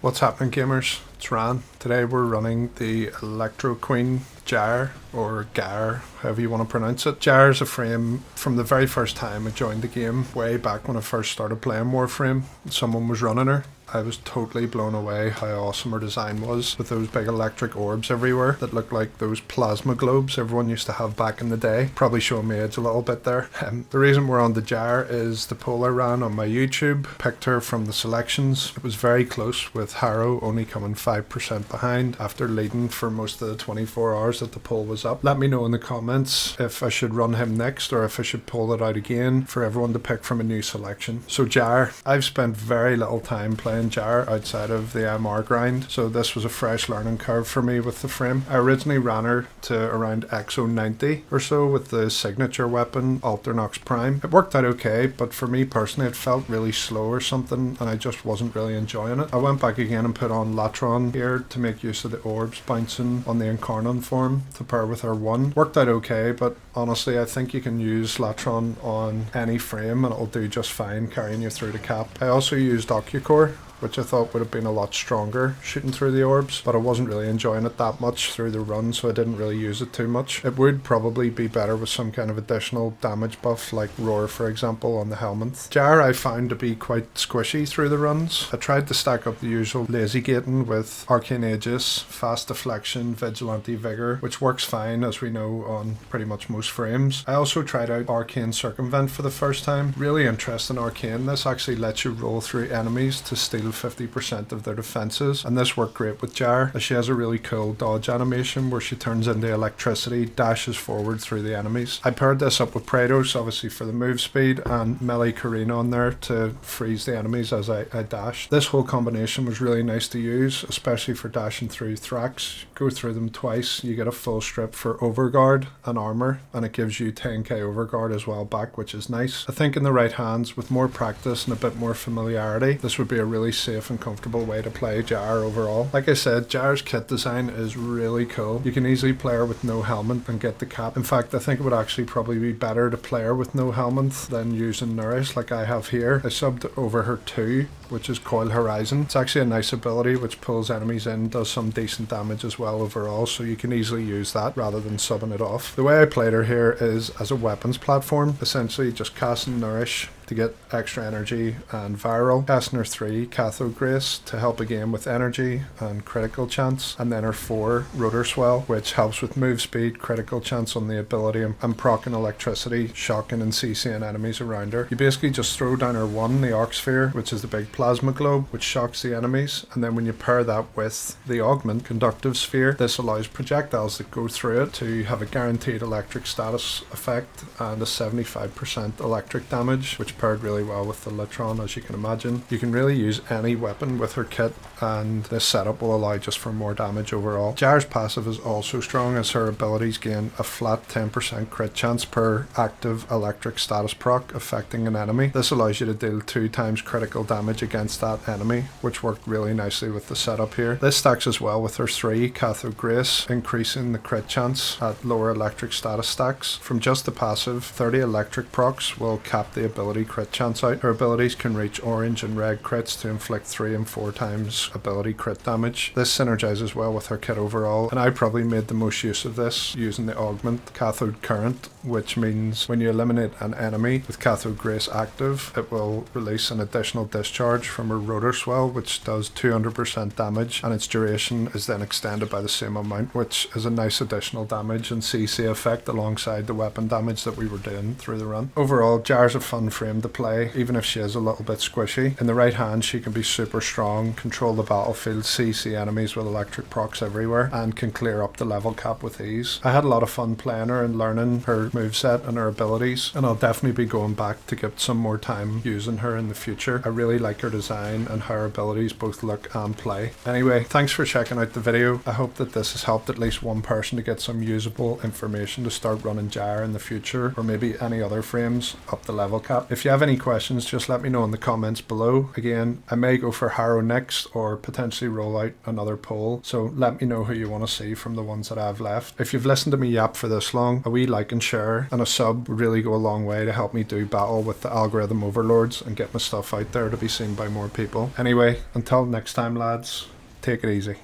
What's happening, gamers? It's Ran. Today we're running the Electro Queen Gyre, or Gyre, however you want to pronounce it. Gyre is a frame from the very first time I joined the game, way back when I first started playing Warframe. Someone was running her. I was totally blown away how awesome her design was, with those big electric orbs everywhere that looked like those plasma globes everyone used to have back in the day. Probably showing my age a little bit there. The reason we're on the Gyre is the poll I ran on my YouTube picked her from the selections. It was very close, with Harrow only coming 5% behind after leading for most of the 24 hours that the poll was up. Let me know in the comments if I should run him next or if I should pull it out again for everyone to pick from a new selection. So Gyre, I've spent very little time playing Gyre outside of the MR grind, so this was a fresh learning curve for me with the frame. I originally ran her to around XO 90 or so with the signature weapon Wyrm Prime. It worked out okay, but for me personally it felt really slow or something and I just wasn't really enjoying it. I went back again and put on Latron here to make use of the orbs bouncing on the Incarnon form to pair with her 1. Worked out okay, but honestly I think you can use Latron on any frame and it'll do just fine carrying you through the cap. I also used Ocucor, which I thought would have been a lot stronger shooting through the orbs, but I wasn't really enjoying it that much through the run, so I didn't really use it too much. It would probably be better with some kind of additional damage buff like Roar, for example, on the helmet. Gyre I found to be quite squishy through the runs. I tried to stack up the usual lazy gating with Arcane Aegis, Fast Deflection, Vigilante Vigor, which works fine as we know on pretty much most frames. I also tried out Arcane Circumvent for the first time. Really interesting Arcane. This actually lets you roll through enemies to steal 50% of their defenses, and this worked great with Gyre as she has a really cool dodge animation where she turns into electricity, dashes forward through the enemies. I paired this up with Praedos obviously for the move speed and Melee Careen on there to freeze the enemies as I dash. This whole combination was really nice to use, especially for dashing through Thrax. Go through them twice, you get a full strip for overguard and armor, and it gives you 10k overguard as well back, which is nice. I think in the right hands, with more practice and a bit more familiarity, this would be a really safe and comfortable way to play Gyre overall. Like I said, Gyre's kit design is really cool. You can easily play her with no helmet and get the cap. In fact, I think it would actually probably be better to play her with no helmet than using Nourish like I have here. I subbed over her 2, which is Coil Horizon. It's actually a nice ability which pulls enemies in, does some decent damage as well overall, so you can easily use that rather than subbing it off. The way I played her here is as a weapons platform, essentially just casting Nourish to get extra energy and viral, casting her 3 Cathode Grace to help again with energy and critical chance, and then her 4 Rotor Swell, which helps with move speed, critical chance on the ability, and proccing electricity, shocking and CCing enemies around her. You basically just throw down her 1, the Arc Sphere, which is the big plasma globe which shocks the enemies, and then when you pair that with the Augment Conductive Sphere, this allows projectiles that go through it to have a guaranteed electric status effect and a 75% electric damage, which paired really well with the Latron, as you can imagine. You can really use any weapon with her kit, and this setup will allow just for more damage overall. Gyre's passive is also strong as her abilities gain a flat 10% crit chance per active electric status proc affecting an enemy. This allows you to deal 2 times critical damage against that enemy, which worked really nicely with the setup here. This stacks as well with her 3 Cathode Grace, increasing the crit chance at lower electric status stacks. From just the passive, 30 electric procs will cap the ability crit chance out. Her abilities can reach orange and red crits to inflict 3 and 4 times ability crit damage. This synergizes well with her kit overall, and I probably made the most use of this using the Augment Cathode Current, which means when you eliminate an enemy with Cathode Grace active, it will release an additional discharge from her Rotor Swell, which does 200% damage, and its duration is then extended by the same amount, which is a nice additional damage and CC effect alongside the weapon damage that we were doing through the run. Overall, Gyre's a fun frame to play, even if she is a little bit squishy. In the right hand, she can be super strong, control the battlefield, CC enemies with electric procs everywhere, and can clear up the level cap with ease. I had a lot of fun playing her and learning her moveset and her abilities, and I'll definitely be going back to get some more time using her in the future. I really like her design and how her abilities both look and play. Anyway, thanks for checking out the video. I hope that this has helped at least one person to get some usable information to start running Gyre in the future, or maybe any other frames up the level cap. If If you have any questions, just let me know in the comments below. Again, I may go for Harrow next or potentially roll out another poll, so let me know who you want to see from the ones that I've left. If you've listened to me yap for this long, a wee like and share and a sub would really go a long way to help me do battle with the algorithm overlords and get my stuff out there to be seen by more people. Anyway, until next time lads, take it easy.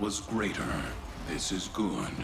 was greater. This is good.